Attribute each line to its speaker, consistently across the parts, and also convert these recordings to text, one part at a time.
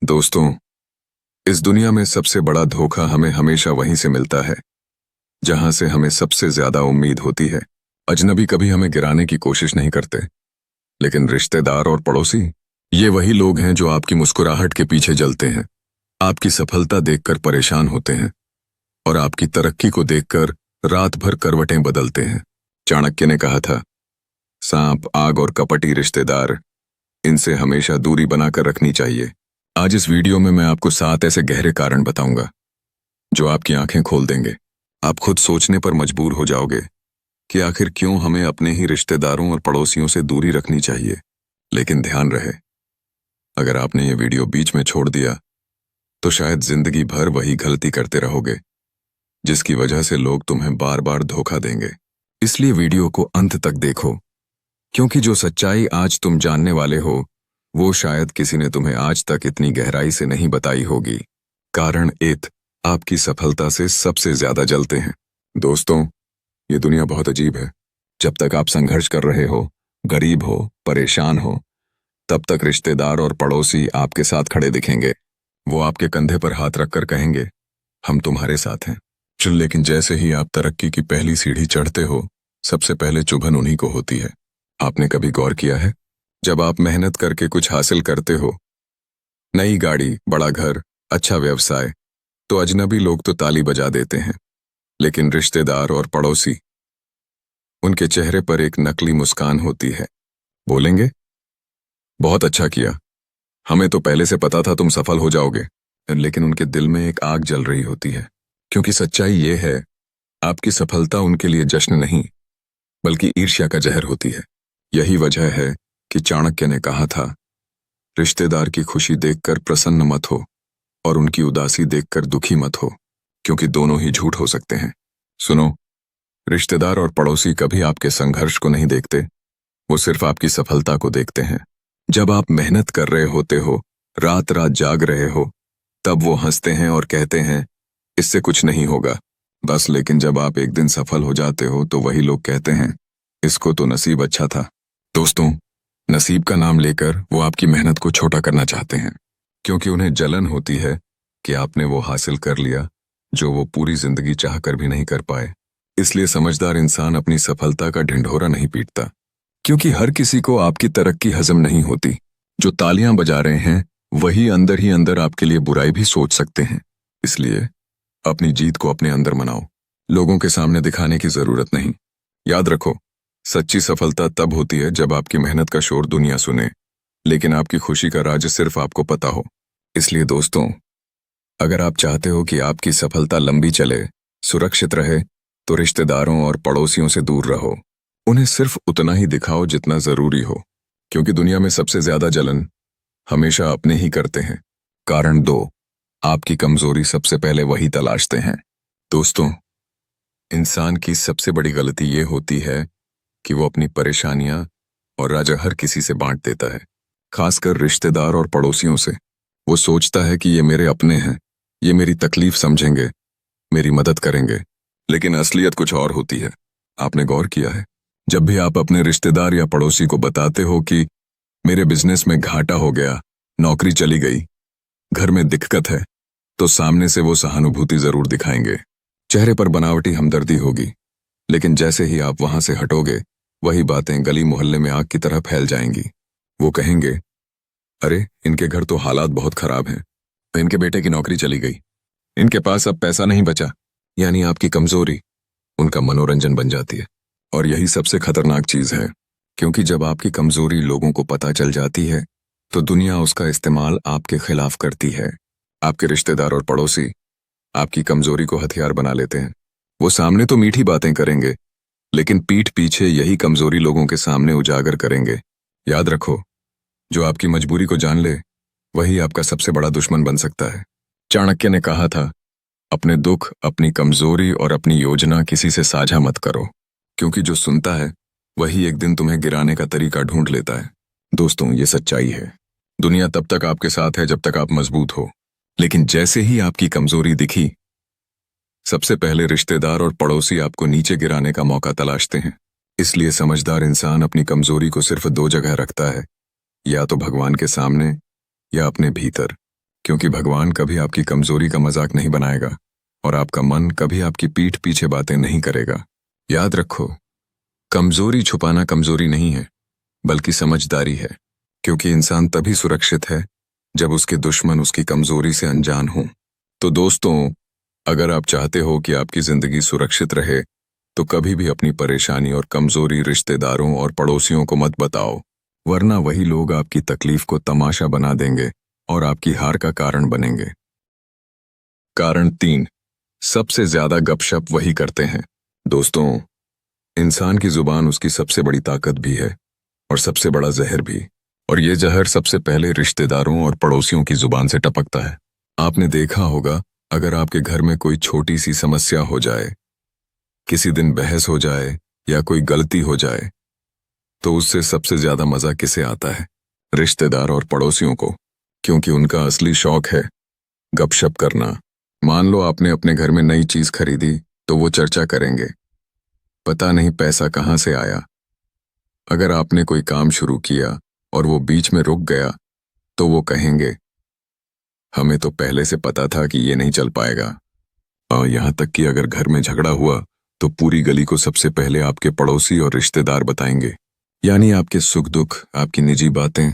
Speaker 1: दोस्तों, इस दुनिया में सबसे बड़ा धोखा हमें हमेशा वहीं से मिलता है जहां से हमें सबसे ज्यादा उम्मीद होती है। अजनबी कभी हमें गिराने की कोशिश नहीं करते, लेकिन रिश्तेदार और पड़ोसी, ये वही लोग हैं जो आपकी मुस्कुराहट के पीछे जलते हैं, आपकी सफलता देखकर परेशान होते हैं और आपकी तरक्की को देखकर रात भर करवटें बदलते हैं। चाणक्य ने कहा था, सांप, आग और कपटी रिश्तेदार, इनसे हमेशा दूरी बनाकर रखनी चाहिए। आज इस वीडियो में मैं आपको 7 ऐसे गहरे कारण बताऊंगा जो आपकी आंखें खोल देंगे। आप खुद सोचने पर मजबूर हो जाओगे कि आखिर क्यों हमें अपने ही रिश्तेदारों और पड़ोसियों से दूरी रखनी चाहिए। लेकिन ध्यान रहे, अगर आपने ये वीडियो बीच में छोड़ दिया तो शायद जिंदगी भर वही गलती करते रहोगे जिसकी वजह से लोग तुम्हें बार बार धोखा देंगे। इसलिए वीडियो को अंत तक देखो, क्योंकि जो सच्चाई आज तुम जानने वाले हो वो शायद किसी ने तुम्हें आज तक इतनी गहराई से नहीं बताई होगी। कारण 1, आपकी सफलता से सबसे ज्यादा जलते हैं। दोस्तों, ये दुनिया बहुत अजीब है। जब तक आप संघर्ष कर रहे हो, गरीब हो, परेशान हो, तब तक रिश्तेदार और पड़ोसी आपके साथ खड़े दिखेंगे। वो आपके कंधे पर हाथ रखकर कहेंगे, हम तुम्हारे साथ हैं। लेकिन जैसे ही आप तरक्की की पहली सीढ़ी चढ़ते हो, सबसे पहले चुभन उन्हीं को होती है। आपने कभी गौर किया है, जब आप मेहनत करके कुछ हासिल करते हो, नई गाड़ी, बड़ा घर, अच्छा व्यवसाय, तो अजनबी लोग तो ताली बजा देते हैं, लेकिन रिश्तेदार और पड़ोसी, उनके चेहरे पर एक नकली मुस्कान होती है। बोलेंगे, बहुत अच्छा किया, हमें तो पहले से पता था तुम सफल हो जाओगे। लेकिन उनके दिल में एक आग जल रही होती है, क्योंकि सच्चाई ये है, आपकी सफलता उनके लिए जश्न नहीं बल्कि ईर्ष्या का जहर होती है। यही वजह है कि चाणक्य ने कहा था, रिश्तेदार की खुशी देखकर प्रसन्न मत हो और उनकी उदासी देखकर दुखी मत हो, क्योंकि दोनों ही झूठ हो सकते हैं। सुनो, रिश्तेदार और पड़ोसी कभी आपके संघर्ष को नहीं देखते, वो सिर्फ आपकी सफलता को देखते हैं। जब आप मेहनत कर रहे होते हो, रात रात जाग रहे हो, तब वो हंसते हैं और कहते हैं, इससे कुछ नहीं होगा बस। लेकिन जब आप एक दिन सफल हो जाते हो तो वही लोग कहते हैं, इसको तो नसीब अच्छा था। दोस्तों, नसीब का नाम लेकर वो आपकी मेहनत को छोटा करना चाहते हैं, क्योंकि उन्हें जलन होती है कि आपने वो हासिल कर लिया जो वो पूरी जिंदगी चाहकर भी नहीं कर पाए। इसलिए समझदार इंसान अपनी सफलता का ढिंढोरा नहीं पीटता, क्योंकि हर किसी को आपकी तरक्की हजम नहीं होती। जो तालियां बजा रहे हैं वही अंदर ही अंदर आपके लिए बुराई भी सोच सकते हैं। इसलिए अपनी जीत को अपने अंदर मनाओ, लोगों के सामने दिखाने की जरूरत नहीं। याद रखो, सच्ची सफलता तब होती है जब आपकी मेहनत का शोर दुनिया सुने, लेकिन आपकी खुशी का राज सिर्फ आपको पता हो। इसलिए दोस्तों, अगर आप चाहते हो कि आपकी सफलता लंबी चले, सुरक्षित रहे, तो रिश्तेदारों और पड़ोसियों से दूर रहो। उन्हें सिर्फ उतना ही दिखाओ जितना जरूरी हो, क्योंकि दुनिया में सबसे ज्यादा जलन हमेशा अपने ही करते हैं। कारण 2, आपकी कमजोरी सबसे पहले वही तलाशते हैं। दोस्तों, इंसान की सबसे बड़ी गलती ये होती है कि वो अपनी परेशानियां और राज हर किसी से बांट देता है, खासकर रिश्तेदार और पड़ोसियों से। वो सोचता है कि ये मेरे अपने हैं, ये मेरी तकलीफ समझेंगे, मेरी मदद करेंगे, लेकिन असलियत कुछ और होती है। आपने गौर किया है, जब भी आप अपने रिश्तेदार या पड़ोसी को बताते हो कि मेरे बिजनेस में घाटा हो गया, नौकरी चली गई, घर में दिक्कत है, तो सामने से वो सहानुभूति जरूर दिखाएंगे, चेहरे पर बनावटी हमदर्दी होगी, लेकिन जैसे ही आप वहां से हटोगे, वही बातें गली मोहल्ले में आग की तरह फैल जाएंगी। वो कहेंगे, अरे इनके घर तो हालात बहुत खराब हैं, इनके बेटे की नौकरी चली गई, इनके पास अब पैसा नहीं बचा। यानी आपकी कमजोरी उनका मनोरंजन बन जाती है। और यही सबसे खतरनाक चीज है, क्योंकि जब आपकी कमजोरी लोगों को पता चल जाती है तो दुनिया उसका इस्तेमाल आपके खिलाफ करती है। आपके रिश्तेदार और पड़ोसी आपकी कमजोरी को हथियार बना लेते हैं। वो सामने तो मीठी बातें करेंगे, लेकिन पीठ पीछे यही कमजोरी लोगों के सामने उजागर करेंगे। याद रखो, जो आपकी मजबूरी को जान ले वही आपका सबसे बड़ा दुश्मन बन सकता है। चाणक्य ने कहा था, अपने दुख, अपनी कमजोरी और अपनी योजना किसी से साझा मत करो, क्योंकि जो सुनता है वही एक दिन तुम्हें गिराने का तरीका ढूंढ लेता है। दोस्तों, ये सच्चाई है, दुनिया तब तक आपके साथ है जब तक आप मजबूत हो, लेकिन जैसे ही आपकी कमजोरी दिखी, सबसे पहले रिश्तेदार और पड़ोसी आपको नीचे गिराने का मौका तलाशते हैं। इसलिए समझदार इंसान अपनी कमजोरी को सिर्फ 2 जगह रखता है, या तो भगवान के सामने या अपने भीतर, क्योंकि भगवान कभी आपकी कमजोरी का मजाक नहीं बनाएगा और आपका मन कभी आपकी पीठ पीछे बातें नहीं करेगा। याद रखो, कमजोरी छुपाना कमजोरी नहीं है, बल्कि समझदारी है। क्योंकि इंसान तभी सुरक्षित है जब उसके दुश्मन उसकी कमजोरी से अनजान हों। तो दोस्तों, अगर आप चाहते हो कि आपकी जिंदगी सुरक्षित रहे, तो कभी भी अपनी परेशानी और कमजोरी रिश्तेदारों और पड़ोसियों को मत बताओ, वरना वही लोग आपकी तकलीफ को तमाशा बना देंगे और आपकी हार का कारण बनेंगे। कारण 3, सबसे ज्यादा गपशप वही करते हैं। दोस्तों, इंसान की जुबान उसकी सबसे बड़ी ताकत भी है और सबसे बड़ा जहर भी। और ये जहर सबसे पहले रिश्तेदारों और पड़ोसियों की जुबान से टपकता है। आपने देखा होगा, अगर आपके घर में कोई छोटी सी समस्या हो जाए, किसी दिन बहस हो जाए या कोई गलती हो जाए, तो उससे सबसे ज्यादा मजा किसे आता है? रिश्तेदार और पड़ोसियों को, क्योंकि उनका असली शौक है गपशप करना। मान लो आपने अपने घर में नई चीज खरीदी, तो वो चर्चा करेंगे, पता नहीं पैसा कहाँ से आया। अगर आपने कोई काम शुरू किया और वो बीच में रुक गया, तो वो कहेंगे, हमें तो पहले से पता था कि ये नहीं चल पाएगा। और यहाँ तक कि अगर घर में झगड़ा हुआ, तो पूरी गली को सबसे पहले आपके पड़ोसी और रिश्तेदार बताएंगे। यानी आपके सुख दुख, आपकी निजी बातें,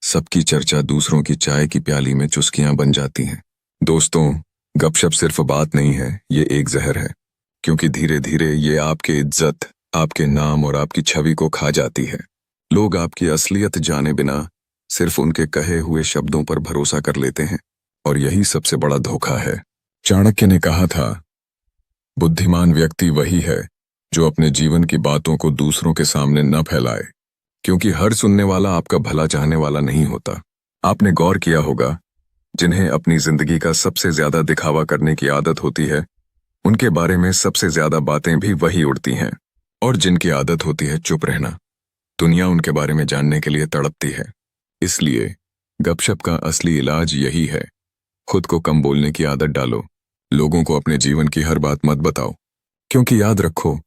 Speaker 1: सबकी चर्चा दूसरों की चाय की प्याली में चुस्कियां बन जाती हैं। दोस्तों, गपशप सिर्फ बात नहीं है, ये एक जहर है। क्योंकि धीरे धीरे ये आपके इज्जत, आपके नाम और आपकी छवि को खा जाती है। लोग आपकी असलियत जाने बिना सिर्फ उनके कहे हुए शब्दों पर भरोसा कर लेते हैं, और यही सबसे बड़ा धोखा है। चाणक्य ने कहा था, बुद्धिमान व्यक्ति वही है जो अपने जीवन की बातों को दूसरों के सामने न फैलाए, क्योंकि हर सुनने वाला आपका भला चाहने वाला नहीं होता। आपने गौर किया होगा, जिन्हें अपनी जिंदगी का सबसे ज्यादा दिखावा करने की आदत होती है, उनके बारे में सबसे ज्यादा बातें भी वही उड़ती हैं। और जिनकी आदत होती है चुप रहना, दुनिया उनके बारे में जानने के लिए तड़पती है। इसलिए गपशप का असली इलाज यही है, खुद को कम बोलने की आदत डालो। लोगों को अपने जीवन की हर बात मत बताओ, क्योंकि याद रखो,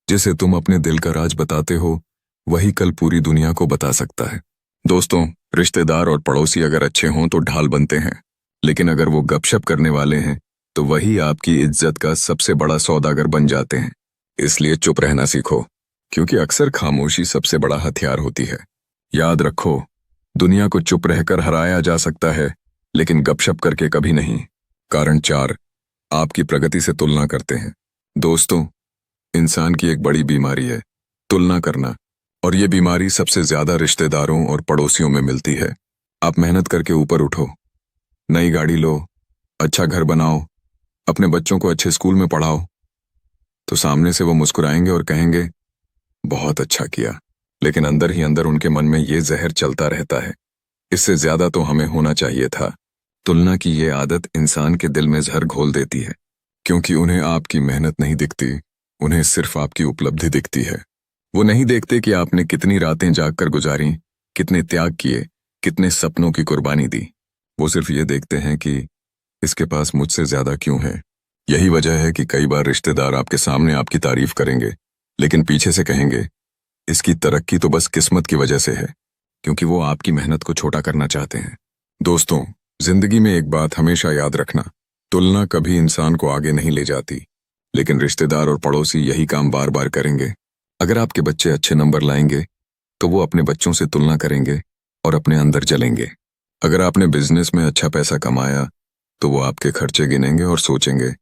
Speaker 1: जिसे तुम अपने दिल का राज बताते हो, वही कल पूरी दुनिया को बता सकता है। दोस्तों, रिश्तेदार और पड़ोसी अगर अच्छे हों तो ढाल बनते हैं, लेकिन अगर वो गपशप करने वाले हैं, तो वही आपकी इज्जत का सबसे बड़ा सौदागर बन जाते हैं। इसलिए चुप रहना सीखो, क्योंकि अक्सर खामोशी सबसे बड़ा हथियार होती है। याद रखो, दुनिया को चुप रहकर हराया जा सकता है, लेकिन गपशप करके कभी नहीं। कारण 4, आपकी प्रगति से तुलना करते हैं। दोस्तों, इंसान की एक बड़ी बीमारी है तुलना करना, और ये बीमारी सबसे ज्यादा रिश्तेदारों और पड़ोसियों में मिलती है। आप मेहनत करके ऊपर उठो, नई गाड़ी लो, अच्छा घर बनाओ, अपने बच्चों को अच्छे स्कूल में पढ़ाओ, तो सामने से वो मुस्कुराएंगे और कहेंगे, बहुत अच्छा किया। लेकिन अंदर ही अंदर उनके मन में ये जहर चलता रहता है, इससे ज्यादा तो हमें होना चाहिए था। तुलना की ये आदत इंसान के दिल में जहर घोल देती है, क्योंकि उन्हें आपकी मेहनत नहीं दिखती, उन्हें सिर्फ आपकी उपलब्धि दिखती है। वो नहीं देखते कि आपने कितनी रातें जागकर गुजारी, कितने त्याग किए, कितने सपनों की कुर्बानी दी। वो सिर्फ ये देखते हैं कि इसके पास मुझसे ज्यादा क्यों है। यही वजह है कि कई बार रिश्तेदार आपके सामने आपकी तारीफ करेंगे, लेकिन पीछे से कहेंगे, इसकी तरक्की तो बस किस्मत की वजह से है, क्योंकि वो आपकी मेहनत को छोटा करना चाहते हैं। दोस्तों, जिंदगी में एक बात हमेशा याद रखना, तुलना कभी इंसान को आगे नहीं ले जाती, लेकिन रिश्तेदार और पड़ोसी यही काम बार बार करेंगे। अगर आपके बच्चे अच्छे नंबर लाएंगे, तो वो अपने बच्चों से तुलना करेंगे और अपने अंदर जलेंगे। अगर आपने बिजनेस में अच्छा पैसा कमाया, तो वो आपके खर्चे गिनेंगे और सोचेंगे,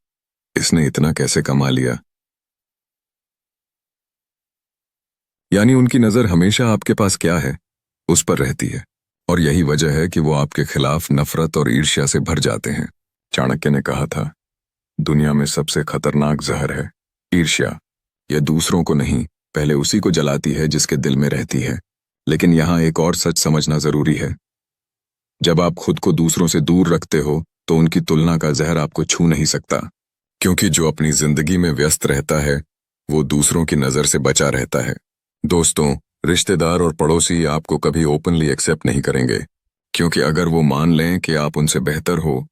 Speaker 1: इसने इतना कैसे कमा लिया। यानी उनकी नजर हमेशा आपके पास क्या है, उस पर रहती है, और यही वजह है कि वो आपके खिलाफ नफरत और ईर्ष्या से भर जाते हैं। चाणक्य ने कहा था, दुनिया में सबसे खतरनाक जहर है ईर्ष्या। यह दूसरों को नहीं, पहले उसी को जलाती है जिसके दिल में रहती है। लेकिन यहाँ एक और सच समझना जरूरी है, जब आप खुद को दूसरों से दूर रखते हो, तो उनकी तुलना का जहर आपको छू नहीं सकता, क्योंकि जो अपनी जिंदगी में व्यस्त रहता है, वो दूसरों की नजर से बचा रहता है। दोस्तों, रिश्तेदार और पड़ोसी आपको कभी ओपनली एक्सेप्ट नहीं करेंगे, क्योंकि अगर वो मान लें कि आप उनसे बेहतर हो,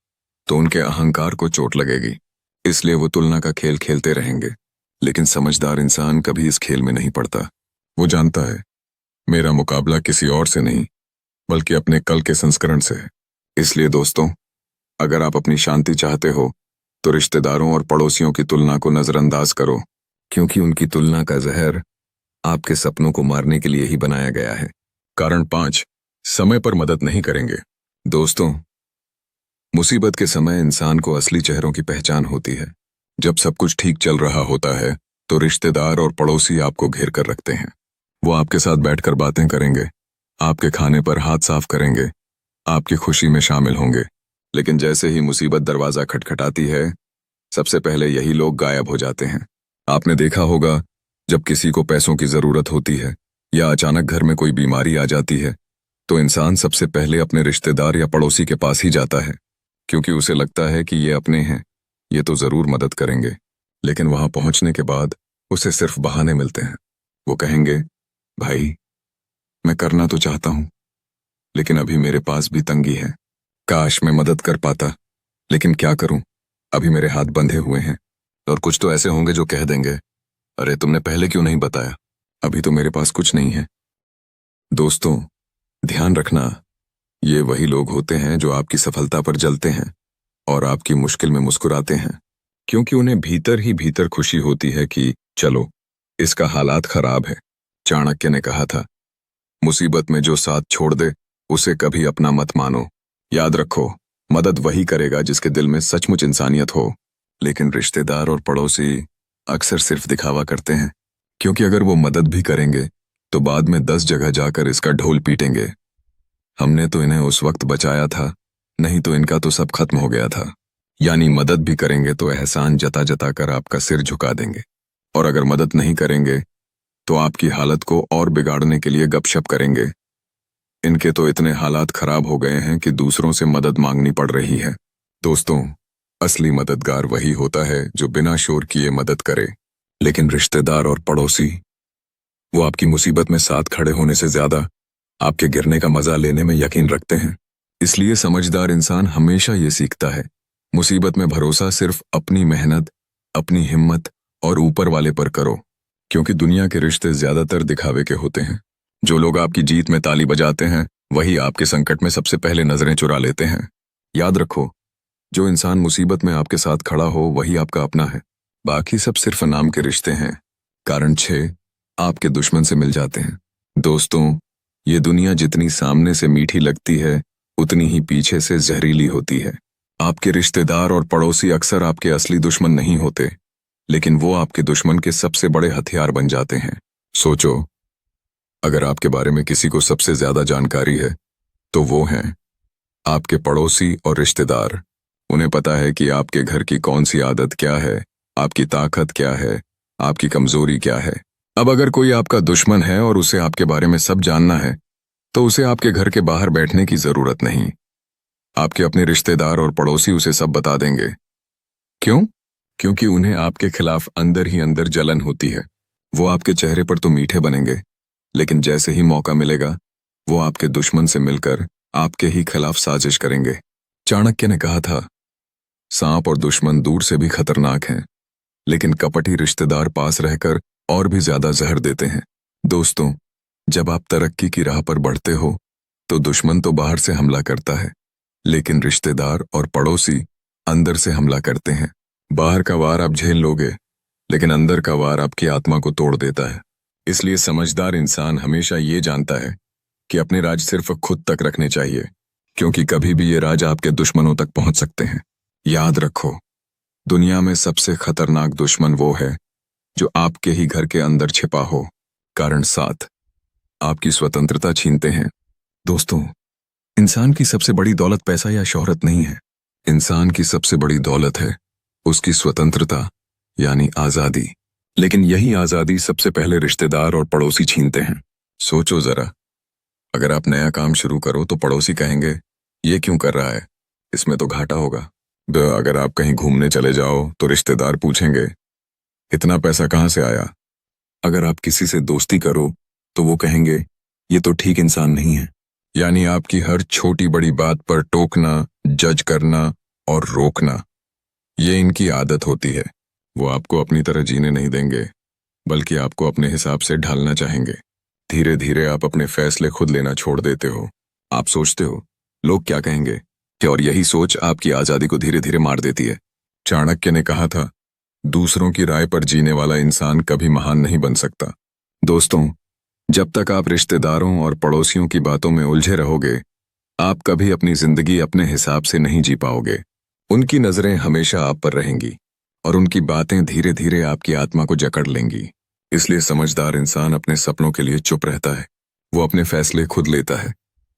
Speaker 1: तो उनके अहंकार को चोट लगेगी। इसलिए वो तुलना का खेल खेलते रहेंगे। लेकिन समझदार इंसान कभी इस खेल में नहीं पड़ता। वो जानता है, मेरा मुकाबला किसी और से नहीं, बल्कि अपने कल के संस्करण से है। इसलिए दोस्तों, अगर आप अपनी शांति चाहते हो तो रिश्तेदारों और पड़ोसियों की तुलना को नजरअंदाज करो, क्योंकि उनकी तुलना का जहर आपके सपनों को मारने के लिए ही बनाया गया है। कारण 5, समय पर मदद नहीं करेंगे। दोस्तों, मुसीबत के समय इंसान को असली चेहरों की पहचान होती है। जब सब कुछ ठीक चल रहा होता है तो रिश्तेदार और पड़ोसी आपको घेर कर रखते हैं। वो आपके साथ बैठकर बातें करेंगे, आपके खाने पर हाथ साफ करेंगे, आपकी खुशी में शामिल होंगे। लेकिन जैसे ही मुसीबत दरवाजा खटखटाती है, सबसे पहले यही लोग गायब हो जाते हैं। आपने देखा होगा, जब किसी को पैसों की जरूरत होती है या अचानक घर में कोई बीमारी आ जाती है, तो इंसान सबसे पहले अपने रिश्तेदार या पड़ोसी के पास ही जाता है, क्योंकि उसे लगता है कि ये अपने हैं, ये तो जरूर मदद करेंगे। लेकिन वहां पहुंचने के बाद उसे सिर्फ बहाने मिलते हैं। वो कहेंगे, भाई, मैं करना तो चाहता हूं, लेकिन अभी मेरे पास भी तंगी है। काश मैं मदद कर पाता, लेकिन क्या करूं, अभी मेरे हाथ बंधे हुए हैं। और कुछ तो ऐसे होंगे जो कह देंगे, अरे तुमने पहले क्यों नहीं बताया, अभी तो मेरे पास कुछ नहीं है। दोस्तों, ध्यान रखना, ये वही लोग होते हैं जो आपकी सफलता पर जलते हैं और आपकी मुश्किल में मुस्कुराते हैं, क्योंकि उन्हें भीतर ही भीतर खुशी होती है कि चलो, इसका हालात खराब है। चाणक्य ने कहा था, मुसीबत में जो साथ छोड़ दे उसे कभी अपना मत मानो। याद रखो, मदद वही करेगा जिसके दिल में सचमुच इंसानियत हो। लेकिन रिश्तेदार और पड़ोसी अक्सर सिर्फ दिखावा करते हैं, क्योंकि अगर वो मदद भी करेंगे तो बाद में 10 जगह जाकर इसका ढोल पीटेंगे। हमने तो इन्हें उस वक्त बचाया था, नहीं तो इनका तो सब खत्म हो गया था। यानी मदद भी करेंगे तो एहसान जता जता कर आपका सिर झुका देंगे, और अगर मदद नहीं करेंगे तो आपकी हालत को और बिगाड़ने के लिए गपशप करेंगे। इनके तो इतने हालात खराब हो गए हैं कि दूसरों से मदद मांगनी पड़ रही है। दोस्तों, असली मददगार वही होता है जो बिना शोर किए मदद करे। लेकिन रिश्तेदार और पड़ोसी, वो आपकी मुसीबत में साथ खड़े होने से ज्यादा आपके गिरने का मजा लेने में यकीन रखते हैं। इसलिए समझदार इंसान हमेशा ये सीखता है, मुसीबत में भरोसा सिर्फ अपनी मेहनत, अपनी हिम्मत और ऊपर वाले पर करो, क्योंकि दुनिया के रिश्ते ज्यादातर दिखावे के होते हैं। जो लोग आपकी जीत में ताली बजाते हैं, वही आपके संकट में सबसे पहले नजरें चुरा लेते हैं। याद रखो, जो इंसान मुसीबत में आपके साथ खड़ा हो वही आपका अपना है, बाकी सब सिर्फ नाम के रिश्ते हैं। कारण 6, आपके दुश्मन से मिल जाते हैं। दोस्तों, ये दुनिया जितनी सामने से मीठी लगती है, उतनी ही पीछे से जहरीली होती है। आपके रिश्तेदार और पड़ोसी अक्सर आपके असली दुश्मन नहीं होते, लेकिन वो आपके दुश्मन के सबसे बड़े हथियार बन जाते हैं। सोचो, अगर आपके बारे में किसी को सबसे ज्यादा जानकारी है तो वो हैं आपके पड़ोसी और रिश्तेदार। उन्हें पता है कि आपके घर की कौन सी आदत क्या है, आपकी ताकत क्या है, आपकी कमजोरी क्या है। अब अगर कोई आपका दुश्मन है और उसे आपके बारे में सब जानना है, तो उसे आपके घर के बाहर बैठने की जरूरत नहीं। आपके अपने रिश्तेदार और पड़ोसी उसे सब बता देंगे। क्यों? क्योंकि उन्हें आपके खिलाफ अंदर ही अंदर जलन होती है। वो आपके चेहरे पर तो मीठे बनेंगे, लेकिन जैसे ही मौका मिलेगा वो आपके दुश्मन से मिलकर आपके ही खिलाफ साजिश करेंगे। चाणक्य ने कहा था, सांप और दुश्मन दूर से भी खतरनाक हैं, लेकिन कपटी रिश्तेदार पास रहकर और भी ज्यादा जहर देते हैं। दोस्तों, जब आप तरक्की की राह पर बढ़ते हो तो दुश्मन तो बाहर से हमला करता है, लेकिन रिश्तेदार और पड़ोसी अंदर से हमला करते हैं। बाहर का वार आप झेल लोगे, लेकिन अंदर का वार आपकी आत्मा को तोड़ देता है। इसलिए समझदार इंसान हमेशा ये जानता है कि अपने राज सिर्फ खुद तक रखने चाहिए, क्योंकि कभी भी ये राज आपके दुश्मनों तक पहुंच सकते हैं। याद रखो, दुनिया में सबसे खतरनाक दुश्मन वो है जो आपके ही घर के अंदर छिपा हो। कारण 7, आपकी स्वतंत्रता छीनते हैं। दोस्तों, इंसान की सबसे बड़ी दौलत पैसा या शोहरत नहीं है। इंसान की सबसे बड़ी दौलत है उसकी स्वतंत्रता, यानी आजादी। लेकिन यही आजादी सबसे पहले रिश्तेदार और पड़ोसी छीनते हैं। सोचो जरा, अगर आप नया काम शुरू करो तो पड़ोसी कहेंगे, ये क्यों कर रहा है, इसमें तो घाटा होगा। अगर आप कहीं घूमने चले जाओ तो रिश्तेदार पूछेंगे, इतना पैसा कहाँ से आया। अगर आप किसी से दोस्ती करो तो वो कहेंगे, ये तो ठीक इंसान नहीं है। यानी आपकी हर छोटी बड़ी बात पर टोकना, जज करना और रोकना, ये इनकी आदत होती है। वो आपको अपनी तरह जीने नहीं देंगे, बल्कि आपको अपने हिसाब से ढालना चाहेंगे। धीरे धीरे आप अपने फैसले खुद लेना छोड़ देते हो। आप सोचते हो, लोग क्या कहेंगे, कि और यही सोच आपकी आजादी को धीरे धीरे मार देती है। चाणक्य ने कहा था, दूसरों की राय पर जीने वाला इंसान कभी महान नहीं बन सकता। दोस्तों, जब तक आप रिश्तेदारों और पड़ोसियों की बातों में उलझे रहोगे, आप कभी अपनी जिंदगी अपने हिसाब से नहीं जी पाओगे। उनकी नजरें हमेशा आप पर रहेंगी और उनकी बातें धीरे धीरे आपकी आत्मा को जकड़ लेंगी। इसलिए समझदार इंसान अपने सपनों के लिए चुप रहता है। वो अपने फैसले खुद लेता है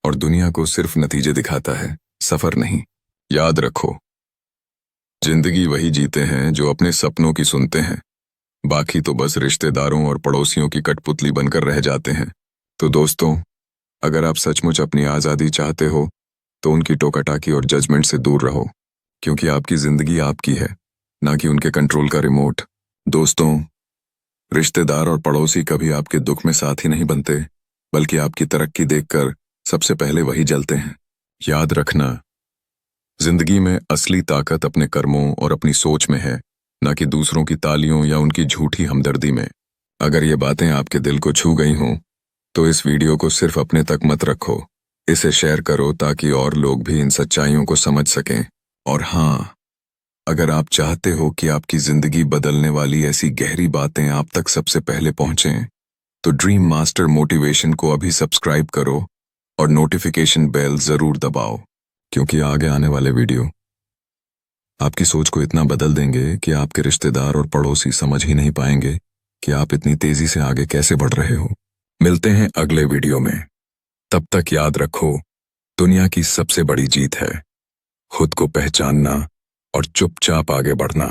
Speaker 1: और दुनिया को सिर्फ नतीजे दिखाता है, सफर नहीं। याद रखो, जिंदगी वही जीते हैं जो अपने सपनों की सुनते हैं। बाकी तो बस रिश्तेदारों और पड़ोसियों की कठपुतली बनकर रह जाते हैं। तो दोस्तों, अगर आप सचमुच अपनी आज़ादी चाहते हो तो उनकी टोकाटाकी और जजमेंट से दूर रहो, क्योंकि आपकी जिंदगी आपकी है, ना कि उनके कंट्रोल का रिमोट। दोस्तों, रिश्तेदार और पड़ोसी कभी आपके दुख में साथ ही नहीं बनते, बल्कि आपकी तरक्की देखकर सबसे पहले वही जलते हैं। याद रखना, जिंदगी में असली ताकत अपने कर्मों और अपनी सोच में है, ना कि दूसरों की तालियों या उनकी झूठी हमदर्दी में। अगर ये बातें आपके दिल को छू गई हों, तो इस वीडियो को सिर्फ अपने तक मत रखो, इसे शेयर करो ताकि और लोग भी इन सच्चाइयों को समझ सकें। और हाँ, अगर आप चाहते हो कि आपकी जिंदगी बदलने वाली ऐसी गहरी बातें आप तक सबसे पहले पहुंचें, तो ड्रीम मास्टर मोटिवेशन को अभी सब्सक्राइब करो और नोटिफिकेशन बेल जरूर दबाओ, क्योंकि आगे आने वाले वीडियो आपकी सोच को इतना बदल देंगे कि आपके रिश्तेदार और पड़ोसी समझ ही नहीं पाएंगे कि आप इतनी तेजी से आगे कैसे बढ़ रहे हो। मिलते हैं अगले वीडियो में। तब तक याद रखो, दुनिया की सबसे बड़ी जीत है खुद को पहचानना और चुपचाप आगे बढ़ना।